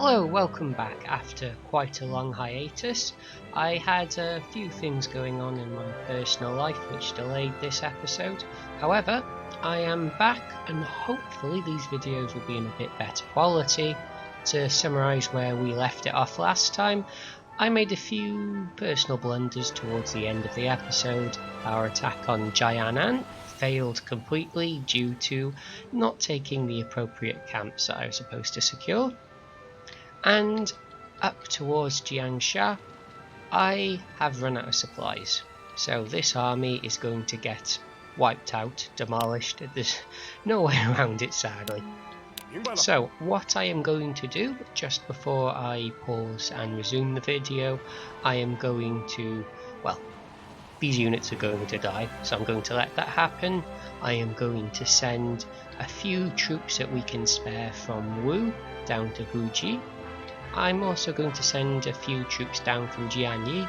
Hello, welcome back after quite a long hiatus. I had a few things going on in my personal life which delayed this episode. However, I am back and hopefully these videos will be in a bit better quality. To summarise where we left it off last time, I made a few personal blunders towards the end of the episode. Our attack on Xiangyang failed completely due to not taking the appropriate camps that I was supposed to secure. And up towards Jiangxia, I have run out of supplies. So this army is going to get wiped out, demolished. There's no way around it, sadly. So what I am going to do, just before I pause and resume the video, I am going to, well, these units are going to die, so I'm going to let that happen. I am going to send a few troops that we can spare from Wu down to Huji. I'm also going to send a few troops down from Jianyi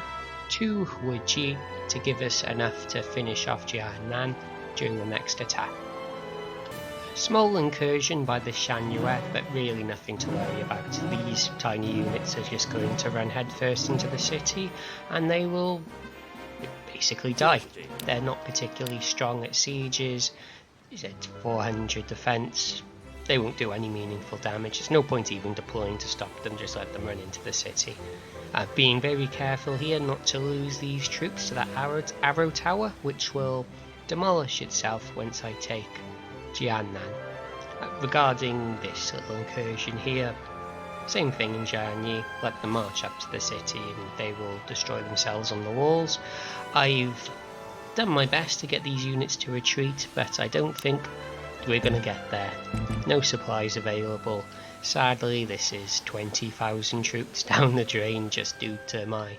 to Huji to give us enough to finish off Jiannan during the next attack. Small incursion by the Xinye, but really nothing to worry about. These tiny units are just going to run headfirst into the city and they will basically die. They're not particularly strong at sieges. Is it 400 defense? They won't do any meaningful damage. There's no point even deploying to stop them, just let them run into the city. Being very careful here not to lose these troops to that arrow tower, which will demolish itself once I take Jiannan. Regarding this little incursion here, same thing in Jianyi, let them march up to the city and they will destroy themselves on the walls. I've done my best to get these units to retreat, but I don't think we're going to get there. No supplies available. Sadly, this is 20,000 troops down the drain just due to my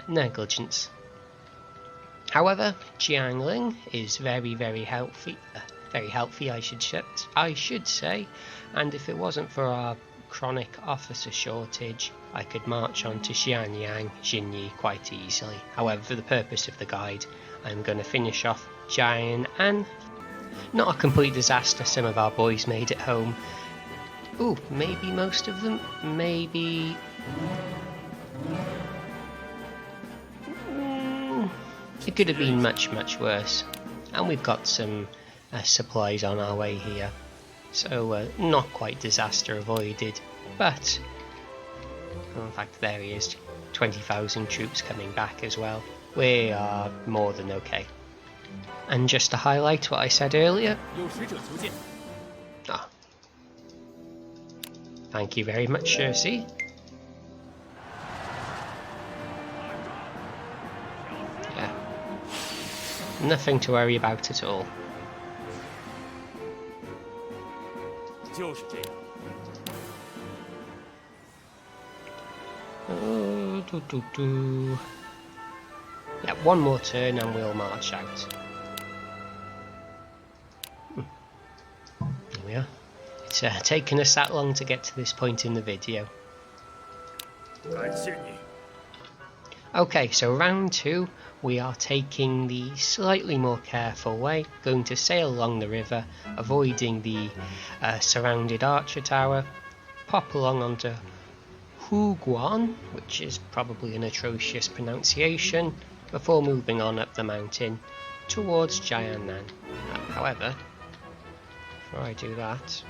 negligence. However, Jiangling is very healthy. I should say, and if it wasn't for our chronic officer shortage, I could march on to Xiangyang, Xinye quite easily. However, for the purpose of the guide, I'm going to finish off Xiangyang. Not a complete disaster, some of our boys made it home. Ooh, maybe most of them, maybe... It could have been much worse. And we've got some supplies on our way here. So not quite disaster avoided, but... in fact, there he is. 20,000 troops coming back as well. We are more than okay. And just to highlight what I said earlier... Ah. Thank you very much, Shi Xie. Yeah. Nothing to worry about at all. Yeah, one more turn and we'll march out. There we are. It's taken us that long to get to this point in the video. Okay, so round 2, we are taking the slightly more careful way, going to sail along the river, avoiding the surrounded archer tower, pop along onto Huguan, which is probably an atrocious pronunciation, before moving on up the mountain towards Xiangyang. However, before I do that,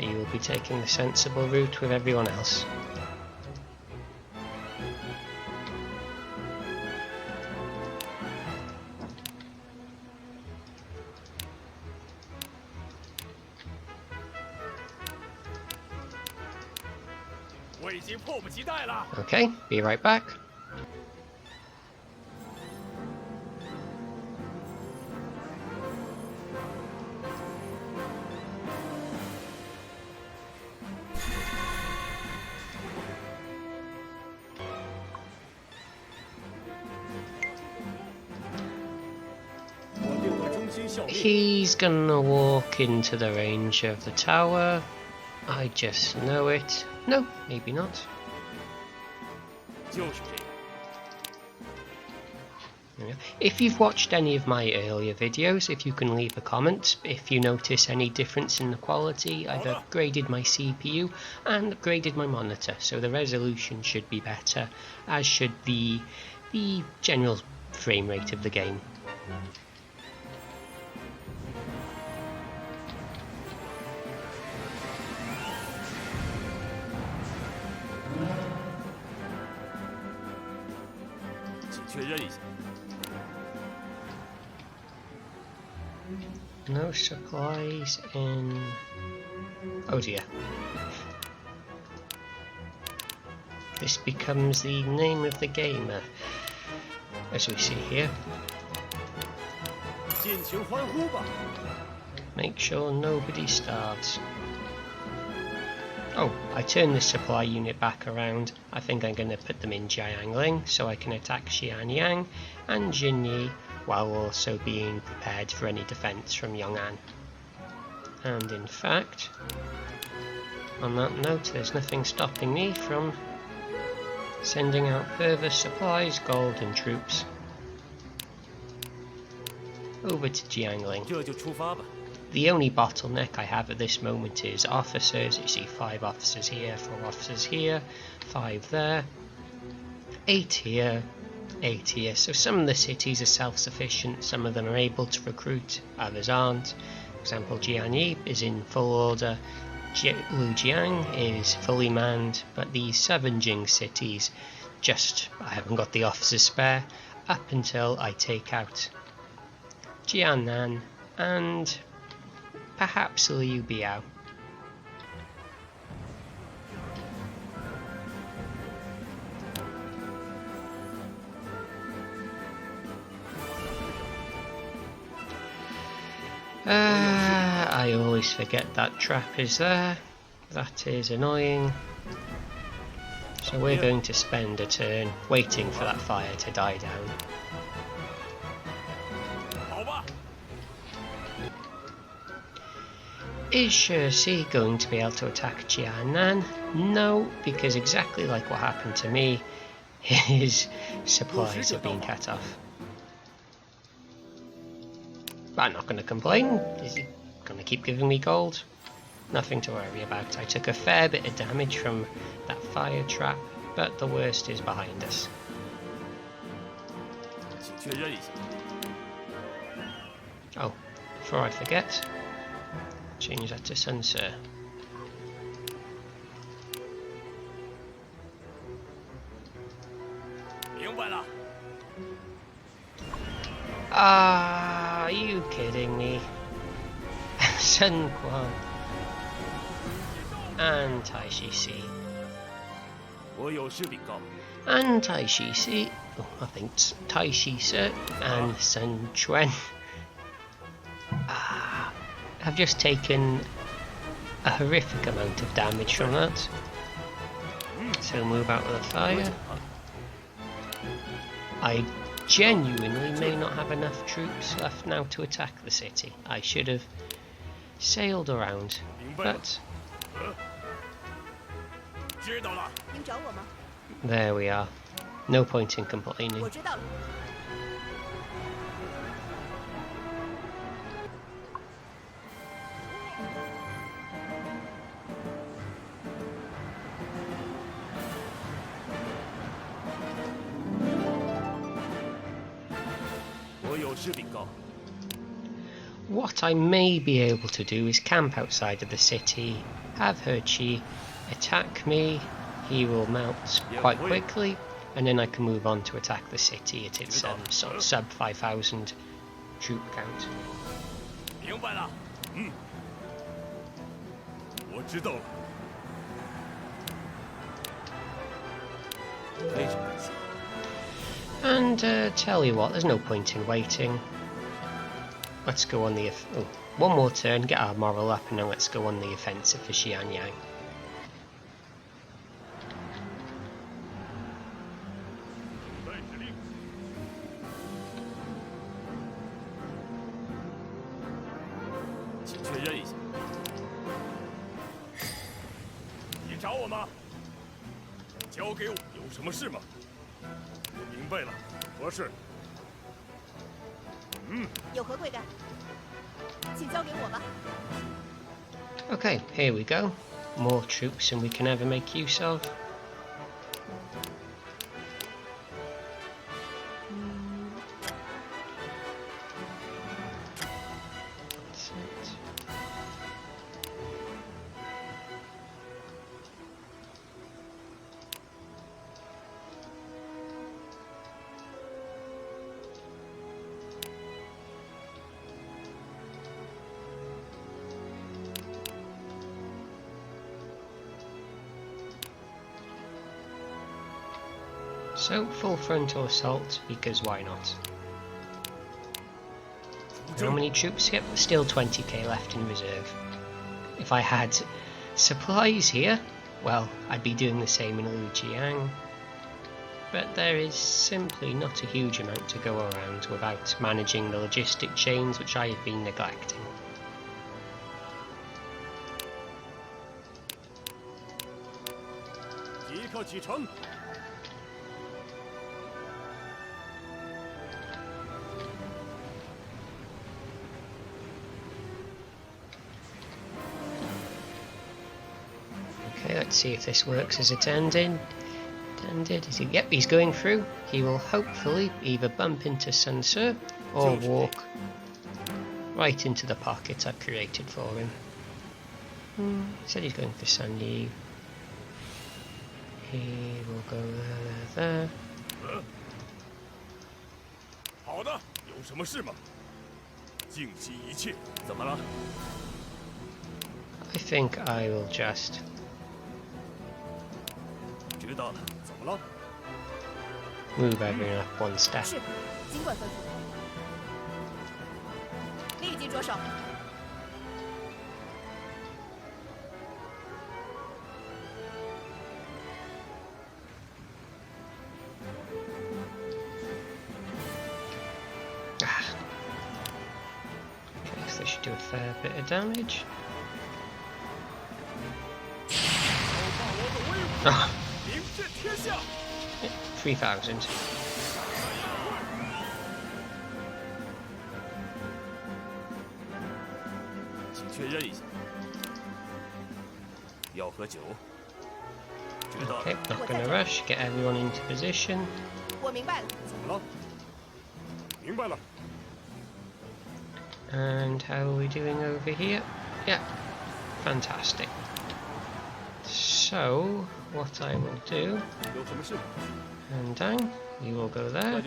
you will be taking the sensible route with everyone else. Okay, be right back. He's gonna walk into the range of the tower. I just know it. No, maybe not. If you've watched any of my earlier videos, if you can leave a comment if you notice any difference in the quality. I've upgraded my CPU and upgraded my monitor, so the resolution should be better, as should the general frame rate of the game. No supplies in... oh dear. This becomes the name of the game, as we see here. Make sure nobody starves. Oh, I turned the supply unit back around. I think I'm going to put them in Xiangyang so I can attack Xiangyang and Xinye, while also being prepared for any defense from Yongan. And in fact, on that note, there's nothing stopping me from sending out further supplies, gold and troops over to Xiangyang. The only bottleneck I have at this moment is officers. You see 5 officers here, 4 officers here, 5 there, 8 here, 8 here. So some of the cities are self-sufficient, some of them are able to recruit, others aren't. For example, Jianye is in full order, Lujiang is fully manned, but these 7 Jing cities, I haven't got the officers spare up until I take out Jiannan and perhaps Liu Biao. I always forget that trap is there. That is annoying. So we're going to spend a turn waiting for that fire to die down. Is Shi Xie going to be able to attack Jiannan? No, because exactly like what happened to me, his supplies have been cut off. But I'm not going to complain. Is he going to keep giving me gold? Nothing to worry about. I took a fair bit of damage from that fire trap, but the worst is behind us. Oh, before I forget, change that to sensor. Are you kidding me? Sun Quan and Tai Shi Xie. And Tai Shi Xie, I think it's Tai Shi Xie and Sun Quan have just taken a horrific amount of damage from that. So move out of the fire. I genuinely may not have enough troops left now to attack the city. I should have sailed around, but there we are. No point in complaining. What I may be able to do is camp outside of the city, have He attack me, he will melt quite quickly, and then I can move on to attack the city at its sort of sub 5,000 troop count. And tell you what, there's no point in waiting. Let's go on the... one more turn, get our moral up, and then let's go on the offensive for Xiangyang. Okay, here we go. More troops than we can ever make use of. That's it. So, full frontal assault, because why not? How many troops? Yep, still 20k left in reserve. If I had supplies here, well, I'd be doing the same in Xiangyang. But there is simply not a huge amount to go around without managing the logistic chains, which I have been neglecting. Okay, let's see if this works as intended. Is he? Yep, he's going through. He will hopefully either bump into Sun Ce or walk right into the pocket I've created for him. He said he's going for Xinye. He will go there. I think I will just move everyone up one step. Okay, so they should do a fair bit of damage. Oh. 3,000. Okay, not gonna rush, get everyone into position. And how are we doing over here? Yeah, fantastic. So, what I will do, and Dang, you will go there.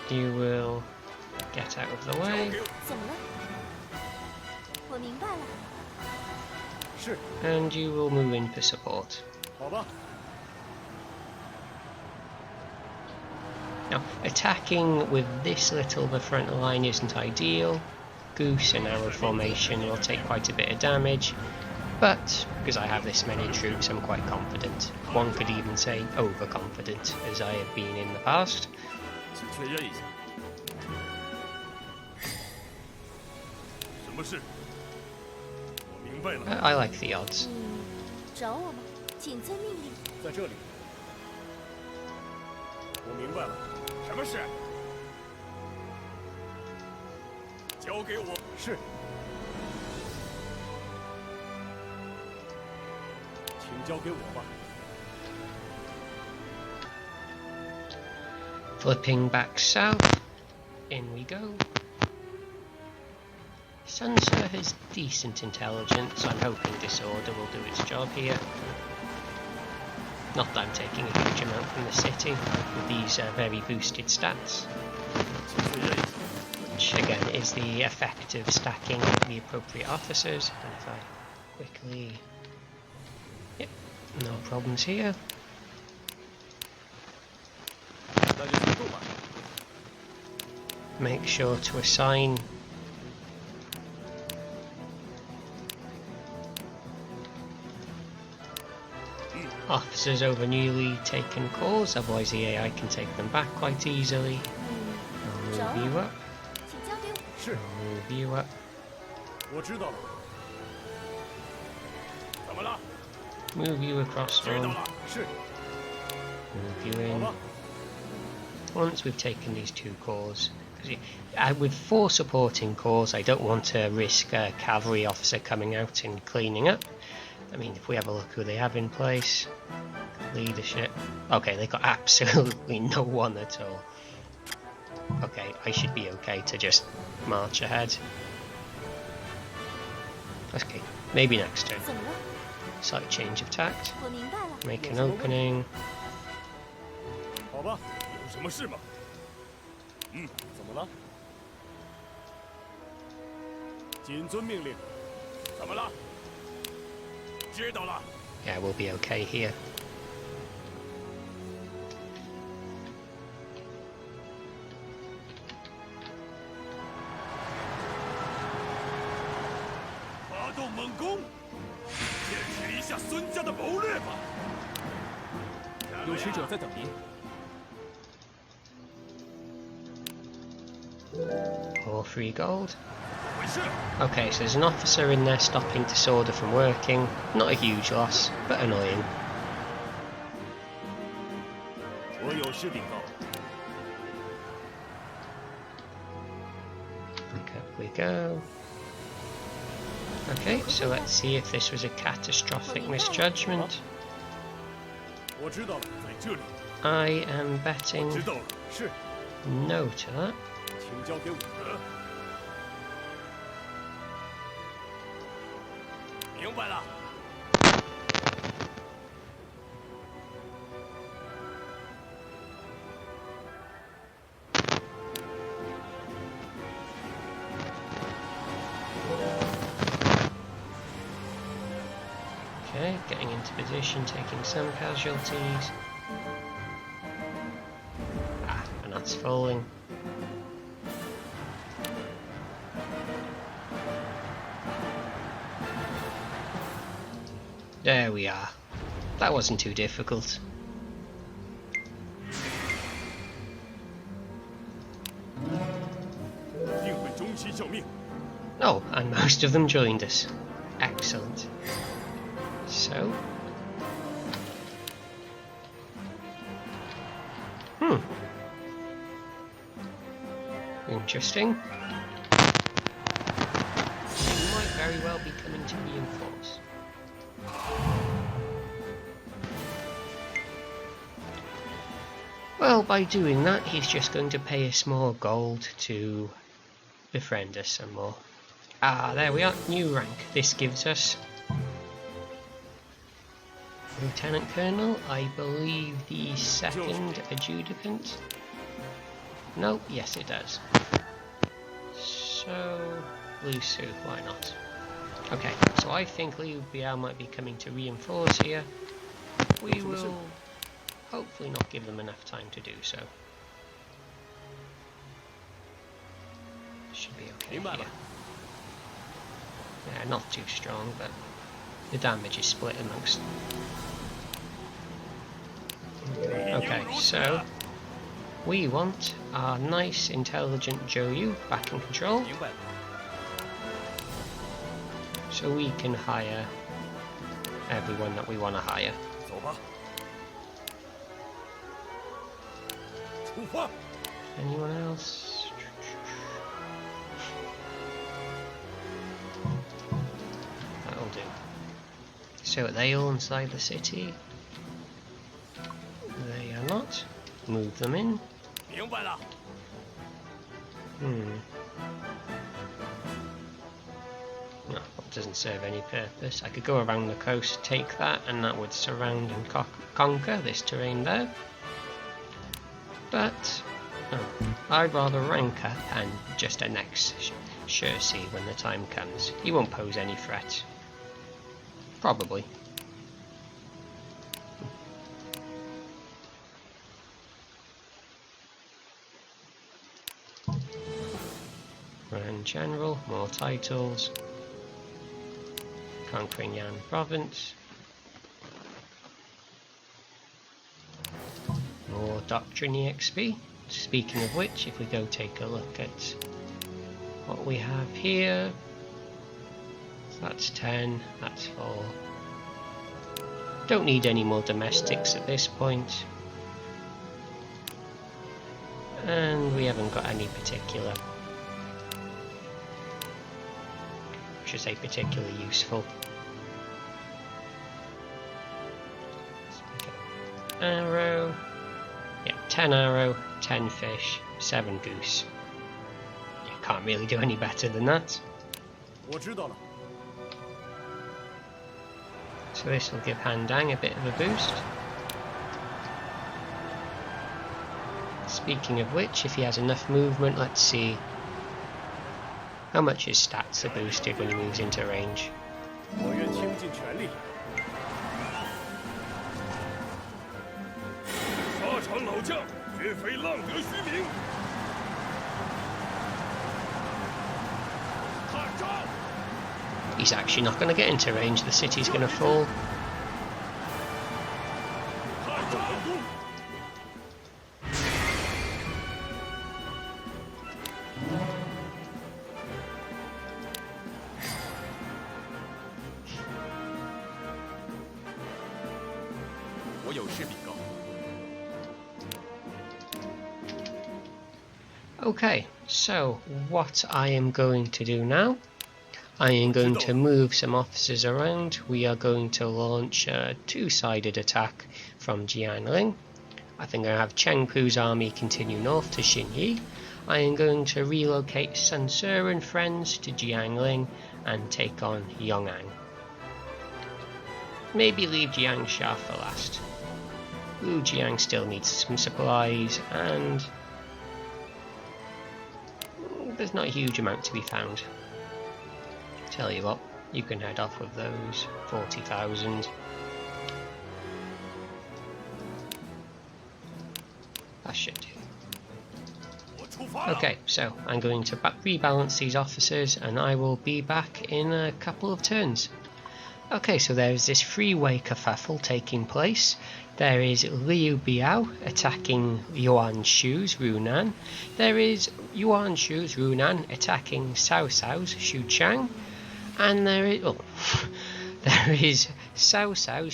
You will get out of the way. And you will move in for support. Now, attacking with this little of a front line isn't ideal. Goose and arrow formation will take quite a bit of damage, but because I have this many troops, I'm quite confident. One could even say overconfident, as I have been in the past. I like the odds. Flipping back south, in we go. Sun Ce has decent intelligence, so I'm hoping disorder will do its job here. Not that I'm taking a huge amount from the city with these very boosted stats. Which again is the effect of stacking the appropriate officers. And if I quickly... Yep, no problems here. Make sure to assign officers over newly taken cores, otherwise the AI can take them back quite easily. I'll move you up. I'll move you up. Move you across one. Move you in. Once we've taken these 2 corps, with 4 supporting corps, I don't want to risk a cavalry officer coming out and cleaning up. I mean, if we have a look who they have in place, leadership. Okay, they got absolutely no one at all. Okay, I should be okay to just march ahead. Okay, maybe next turn. Slight change of tact. Make an opening. Yeah, we'll be okay here. Or 3 gold. Okay, so there's an officer in there stopping disorder from working. Not a huge loss, but annoying. Okay, up we go. Okay, so let's see if this was a catastrophic misjudgment. I am betting no to that. Okay, getting into position, taking some casualties. Ah, and that's falling. There we are. That wasn't too difficult. Oh, and most of them joined us. Excellent. So... Interesting. He might very well be coming to reinforce. Well, by doing that, he's just going to pay us more gold to befriend us some more. Ah, there we are. New rank. This gives us Lieutenant Colonel, I believe the 2nd adjudicant. No, yes it does. So, Liu Su, why not? Okay, so I think Liu Biao might be coming to reinforce here. We will hopefully not give them enough time to do so. Should be okay here. Yeah, not too strong, but the damage is split amongst. Okay, so we want our nice, intelligent Zhou Yu back in control, so we can hire everyone that we want to hire. Anyone else? That'll do. So are they all inside the city? They are not. Move them in. No, that doesn't serve any purpose. I could go around the coast, take that, and that would surround and conquer this terrain there. But I'd rather rank up and just annex Shi Xie when the time comes. He won't pose any threat. Probably. Grand General, more titles. Conquering Yan Province. More Doctrine EXP. Speaking of which, if we go take a look at what we have here. That's 10, that's 4. Don't need any more domestics at this point. and we haven't got any particular, I should say particularly useful. Arrow, yeah, 10 arrow, 10 fish, 7 goose. You can't really do any better than that. So this will give Xingyang a bit of a boost. Speaking of which, if he has enough movement, let's see how much his stats are boosted when he moves into range. He's actually not going to get into range, the city's going to fall. Okay, so what I am going to do now, I am going to move some officers around. We are going to launch a two-sided attack from Jiangling. I think I have Chengpu's army continue north to Xinye. I am going to relocate Sun Ce and friends to Jiangling and take on Yongan. Maybe leave Jiangsha for last. Lujiang still needs some supplies, and there's not a huge amount to be found. Tell you what, you can head off with those 40,000. That should do. Okay, so I'm going to rebalance these officers and I will be back in a couple of turns. Okay, so there is this three-way kerfuffle taking place. There is Liu Biao attacking Yuan Shu's Runan. There is Yuan Shu's Runan attacking Cao Cao's Xuchang. And there is there is Cao Cao's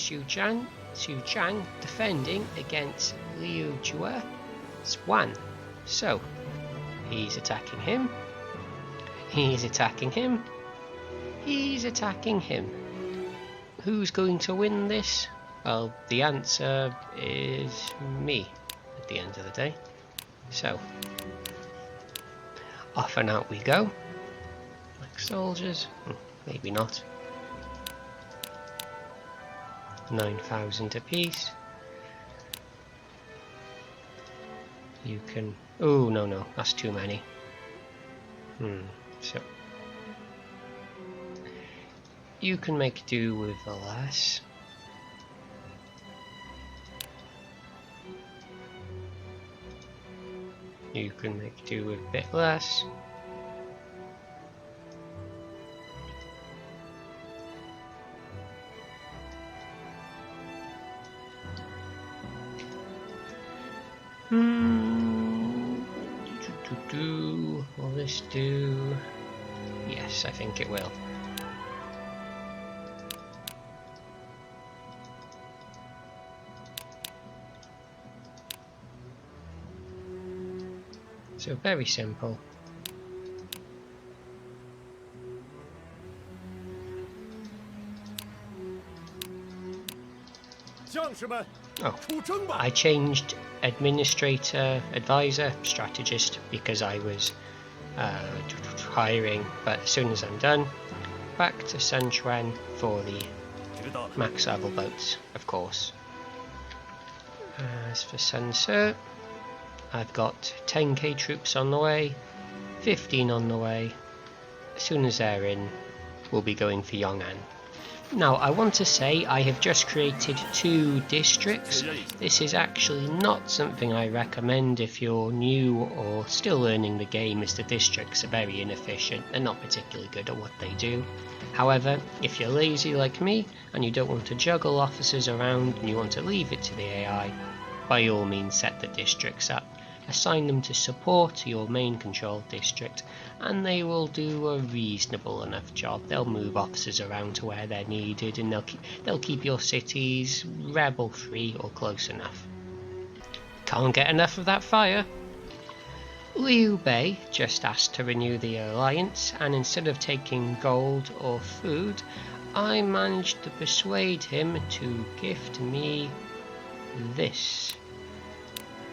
Xuchang defending against Liu Jue's Wan. So he's attacking him. He's attacking him. He's attacking him. Who's going to win this? Well, the answer is me at the end of the day. So off and out we go. Like soldiers. Maybe not. 9,000 apiece. You can... Oh, no, that's too many. So... You can make do with the less. You can make do with a bit less. Will this do? Yes, I think it will. So very simple. Oh, I changed administrator, advisor, strategist because I was hiring, but as soon as I'm done, back to Sun Quan for the max level boats, of course. As for Sun Ce, I've got 10k troops on the way, 15 on the way. As soon as they're in, we'll be going for Yongan. Now, I want to say I have just created 2 districts. This is actually not something I recommend if you're new or still learning the game, as the districts are very inefficient. They're not particularly good at what they do. However, if you're lazy like me and you don't want to juggle officers around and you want to leave it to the AI, by all means set the districts up. Assign them to support your main control district and they will do a reasonable enough job. They'll move officers around to where they're needed and they'll keep your cities rebel free or close enough. Can't get enough of that fire. Liu Bei just asked to renew the alliance, and instead of taking gold or food, I managed to persuade him to gift me this.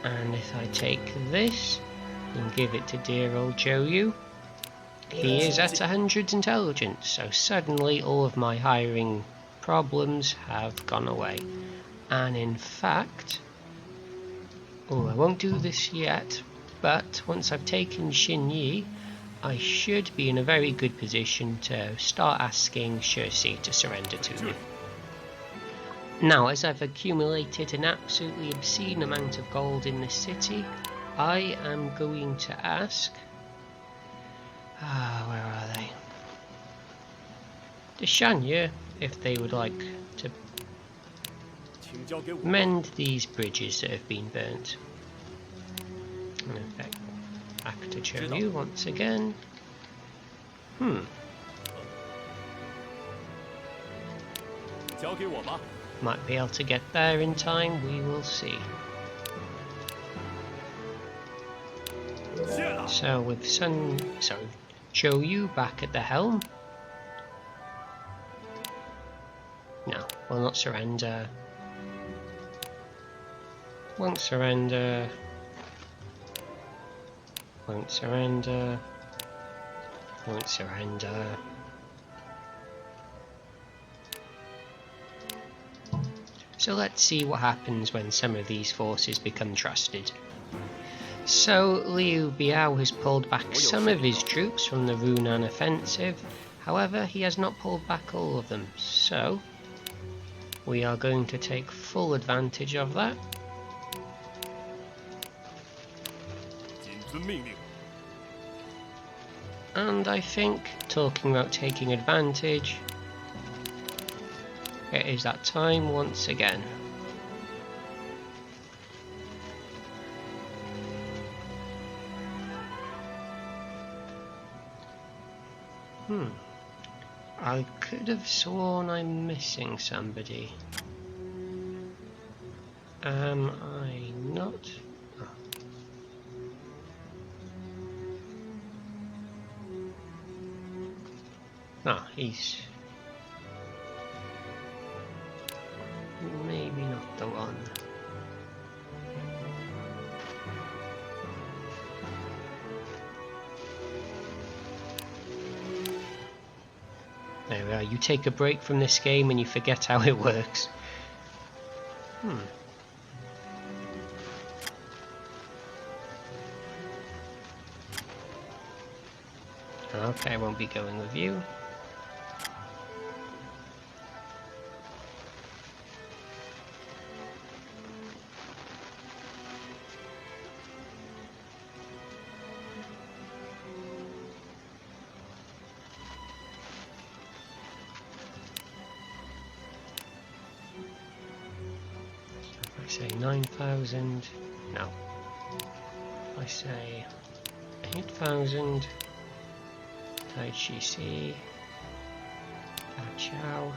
And if I take this and give it to dear old Zhou, he is at 100 intelligence, so suddenly all of my hiring problems have gone away. And in fact, I won't do this yet, but once I've taken Xinye, I should be in a very good position to start asking Shi Xie to surrender to me. Now, as I've accumulated an absolutely obscene amount of gold in this city, I am going to ask... where are they? The Xiangyang, if they would like to mend these bridges that have been burnt. And in fact, back to Zhou once again. Might be able to get there in time, we will see. So with Zhou back at the helm. No, will not surrender. Won't surrender. Won't surrender. Won't surrender. So let's see what happens when some of these forces become trusted. So Liu Biao has pulled back some of his troops from the Runan offensive, however he has not pulled back all of them, so we are going to take full advantage of that. And I think, talking about taking advantage, it is that time once again. I could have sworn I'm missing somebody. Am I not? Ah, he's maybe not the one. There we are, you take a break from this game and you forget how it works. Okay, I won't be going with you. I say 9,000, no. I say 8,000, Tai Chi Si, Da Chao.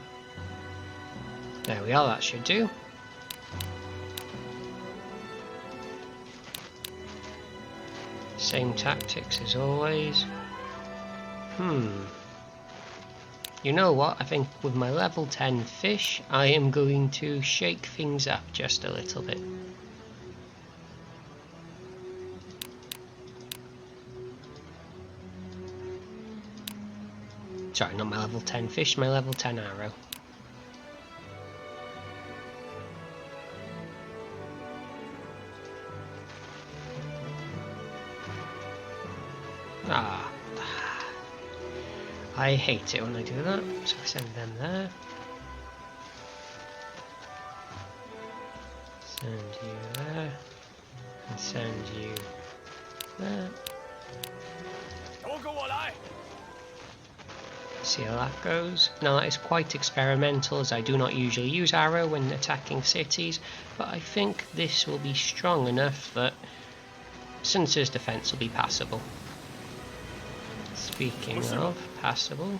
There we are, that should do. Same tactics as always. You know what, I think with my level 10 fish, I am going to shake things up just a little bit. Sorry, not my level 10 fish, my level 10 arrow. I hate it when I do that, so I send them there. Send you there. And send you there. See how that goes. Now that is quite experimental, as I do not usually use arrow when attacking cities, but I think this will be strong enough that Sun Tzu's defense will be passable. Speaking of passable,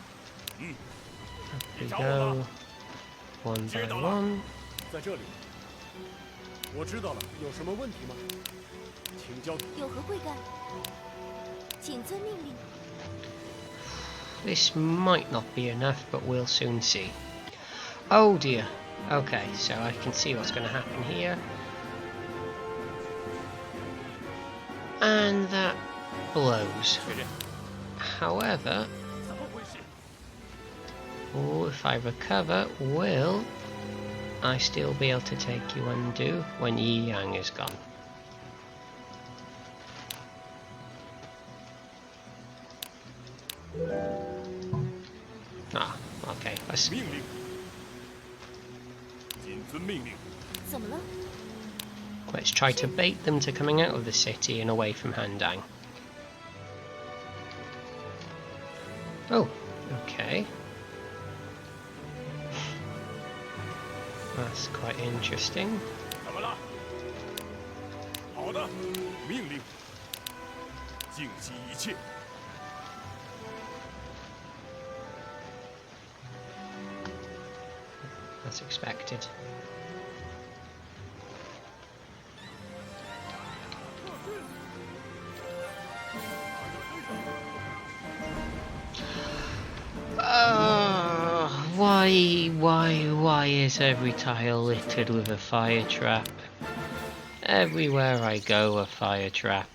up we go, one by one. 请遵命令。 This might not be enough, but we'll soon see. Oh dear. Okay, so I can see what's going to happen here. And that blows. However, if I recover, will I still be able to take you undo when Xingyang is gone? Ah, okay. Let's try to bait them to coming out of the city and away from Handang. Oh, okay. That's quite interesting. That's expected. Why is every tile littered with a fire trap? Everywhere I go, a fire trap.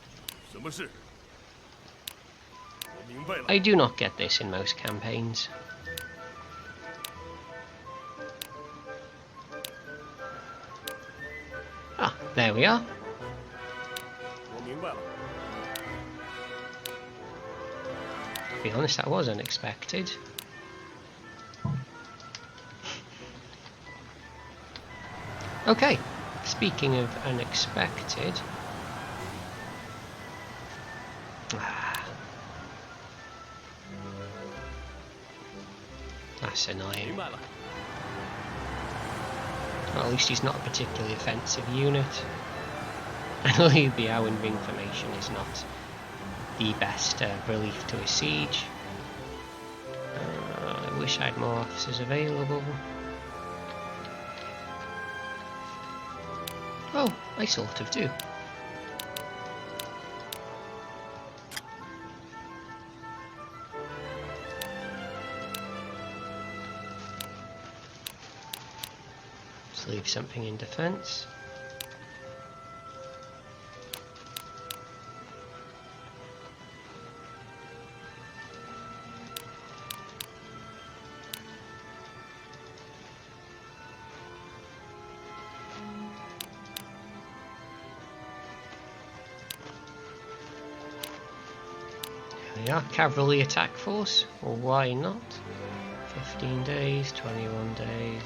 I do not get this in most campaigns. Ah, there we are. To be honest, that was unexpected. Okay, speaking of unexpected... That's annoying. Well, at least he's not a particularly offensive unit. And the Ring formation is not the best relief to a siege. I wish I had more officers available. Oh, I sort of do. Let's leave something in defense. Yeah, cavalry attack force, or why not? 15 days, 21 days.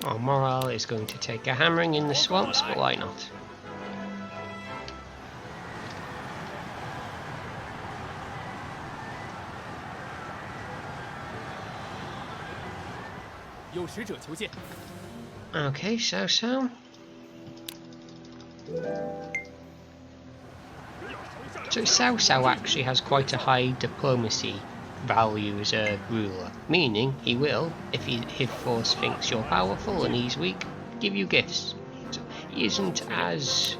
Oh, morale is going to take a hammering in the swamps, but why not? Okay, so. So Cao actually has quite a high diplomacy value as a ruler, meaning he will, if his force thinks you're powerful and he's weak, give you gifts. So he isn't as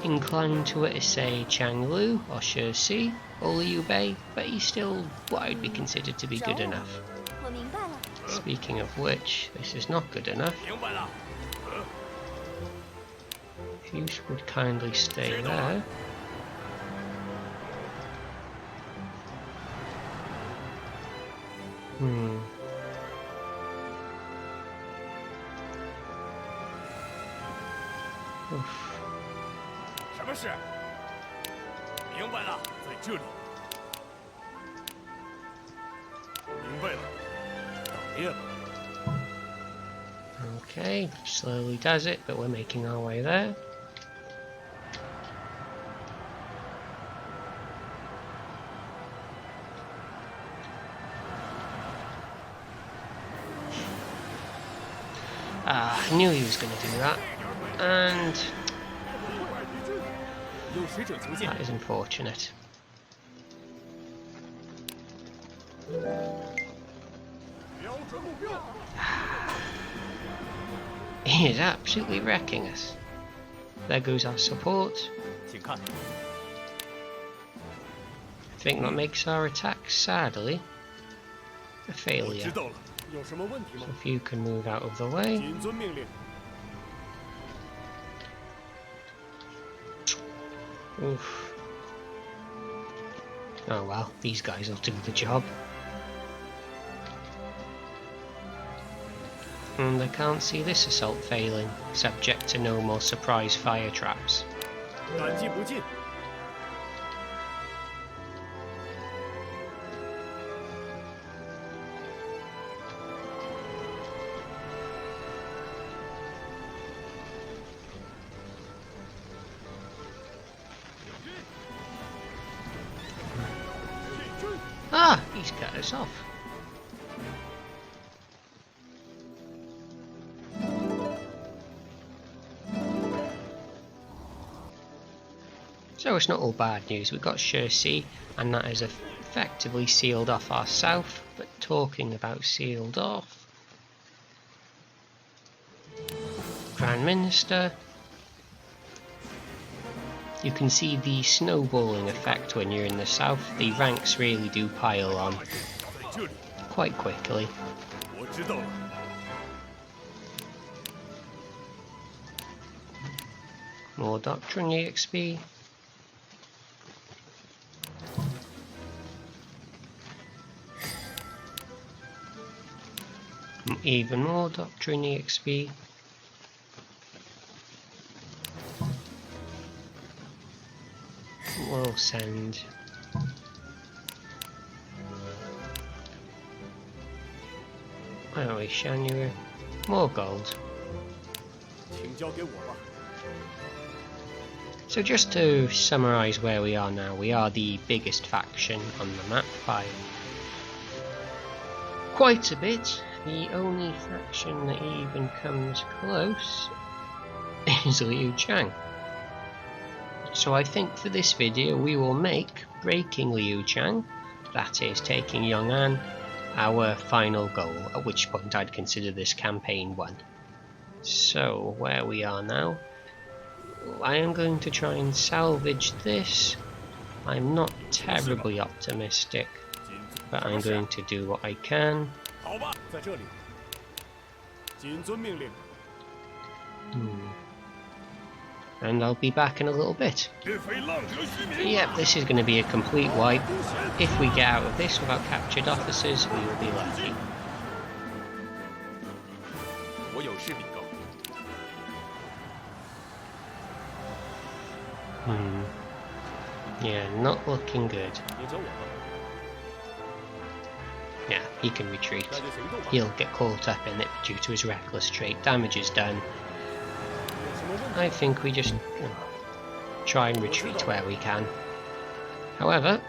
inclined to it as, say, Changlu or Shi Xie or Liu Bei, but he's still what I'd be considered to be good enough. Speaking of which, this is not good enough. If you would kindly stay there. Oof. 什么事？明白了，在这里。明白了，打猎吧。 Okay, slowly does it, but we're making our way there. I knew he was going to do that. And that is unfortunate. He is absolutely wrecking us. There goes our support. I think that makes our attack, sadly, a failure. So if you can move out of the way. Oof. Oh well, these guys will do the job. And I can't see this assault failing, subject to no more surprise fire traps. Ah, he's cut us off. So it's not all bad news. We've got Shi Xie, and that has effectively sealed off our south. But talking about sealed off, Prime Minister, you can see the snowballing effect when you're in the south. The ranks really do pile on quite quickly. More Doctrine EXP. Even more Doctrine EXP. We'll send where are we? Xiangyang. More gold. So just to summarise where we are now, we are the biggest faction on the map by quite a bit. The only faction that even comes close is Liu Pan. So I think for this video we will make breaking Liu Pan, that is taking Yongan, our final goal, at which point I'd consider this campaign won. So where we are now, I am going to try and salvage this. I'm not terribly optimistic, but I'm going to do what I can. And I'll be back in a little bit. Yep, this is going to be a complete wipe. If we get out of this without captured officers, we will be lucky. Yeah, not looking good. Yeah, he can retreat. He'll get caught up in it due to his reckless trait. Damage is done. I think we just try and retreat where we can. However,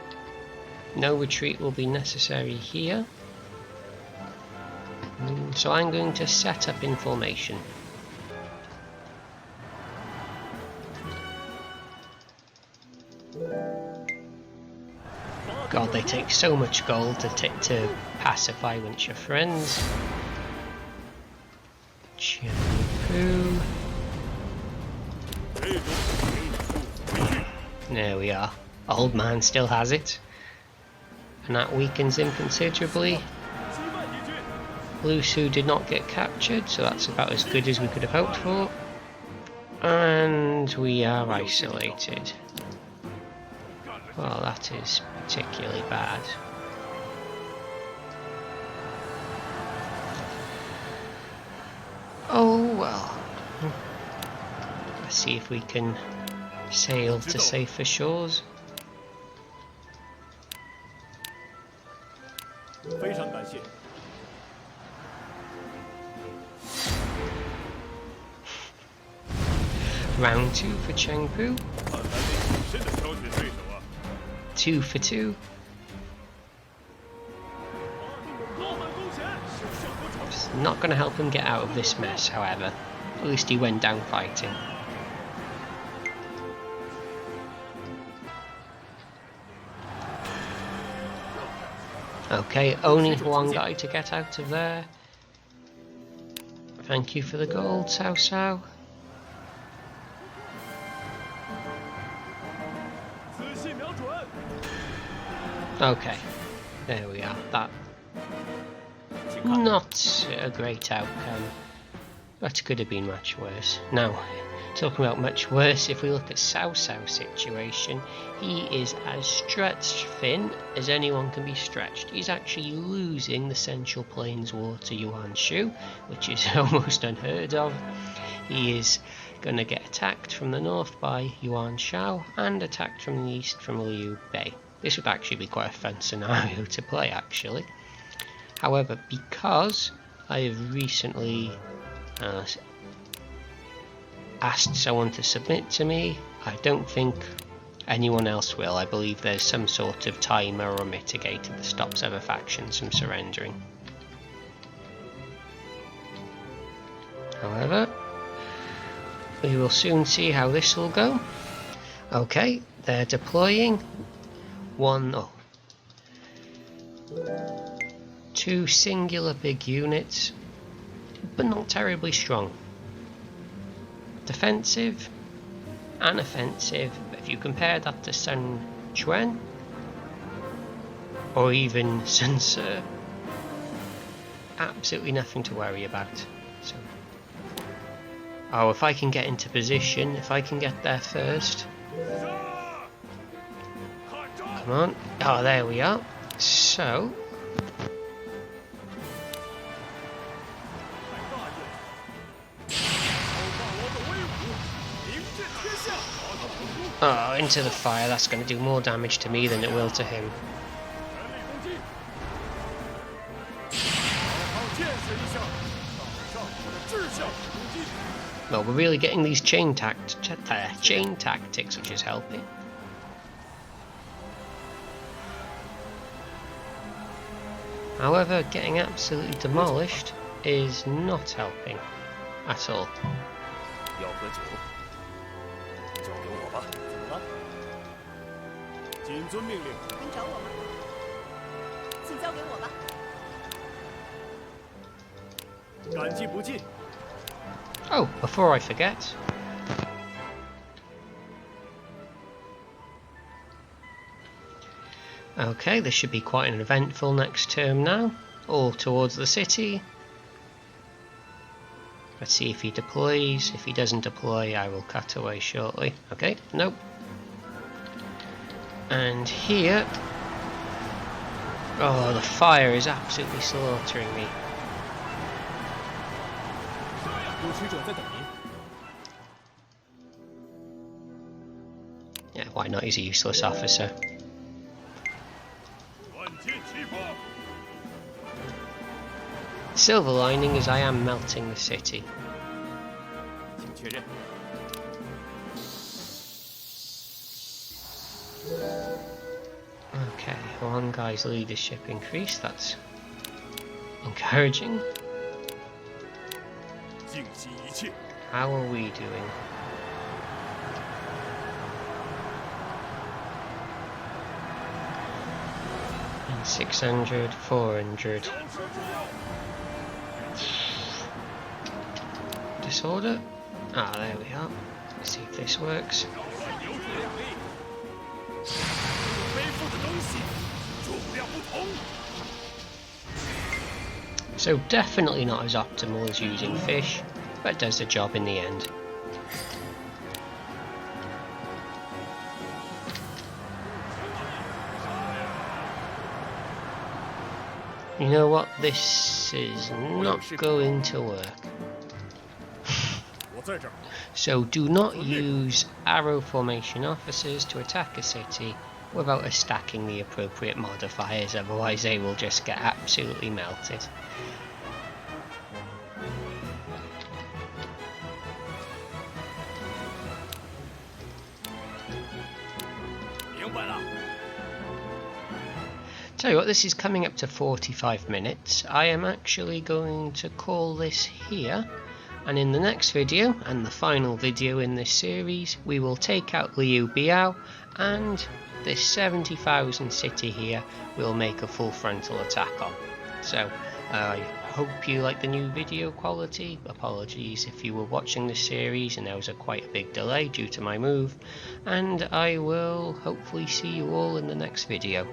no retreat will be necessary here. So I'm going to set up in formation. God, they take so much gold to pacify once you're friends. Shampoo. There we are. Old man still has it. And that weakens him considerably. Lu Su did not get captured, so that's about as good as we could have hoped for. And we are isolated. Well, that is particularly bad. Oh well. Let's see if we can sail to safer shores. Round 2 for Chengpu. 2 for 2. It's not going to help him get out of this mess, however. At least he went down fighting. Okay, only one guy to get out of there. Thank you for the gold, Cao Cao. Okay, there we are. That not a great outcome. That could have been much worse. Now, talking about much worse, if we look at Cao Cao's situation, he is as stretched thin as anyone can be stretched. He's actually losing the Central Plains War to Yuan Shu, which is almost unheard of. He is going to get attacked from the north by Yuan Shao and attacked from the east from Liu Bei. This would actually be quite a fun scenario to play, actually. However, because I have recently asked someone to submit to me, I don't think anyone else will. I believe there's some sort of timer or mitigator that stops other factions from surrendering. However, we will soon see how this will go. Okay, they're deploying two singular big units, but not terribly strong. Defensive and offensive, but if you compare that to Sun Quan or even Sun Ce, absolutely nothing to worry about. So, oh, if I can get into position, if I can get there first. Come on. Oh, there we are. So, oh, into the fire. That's going to do more damage to me than it will to him. Well, we're really getting these chain tactics, which is helping. However, getting absolutely demolished is not helping at all. Oh, before I forget, okay, this should be quite an eventful next term now, all towards the city. Let's see if he deploys. If he doesn't deploy, I will cut away shortly. Okay, nope. And here, oh, the fire is absolutely slaughtering me. Yeah, why not? He's a useless officer. Silver lining is I am melting the city. Okay, one guy's leadership increased, that's encouraging. How are we doing? And 600, 400. Disorder? Ah, there we are. Let's see if this works. So definitely not as optimal as using fish, but does the job in the end. You know what? This is not going to work. So do not use arrow formation officers to attack a city without stacking the appropriate modifiers, otherwise they will just get absolutely melted. Tell you what, this is coming up to 45 minutes. I am actually going to call this here. And in the next video, and the final video in this series, we will take out Liu Biao, and this 70,000 city here we'll make a full frontal attack on. So I hope you like the new video quality. Apologies if you were watching this series and there was quite a big delay due to my move, and I will hopefully see you all in the next video.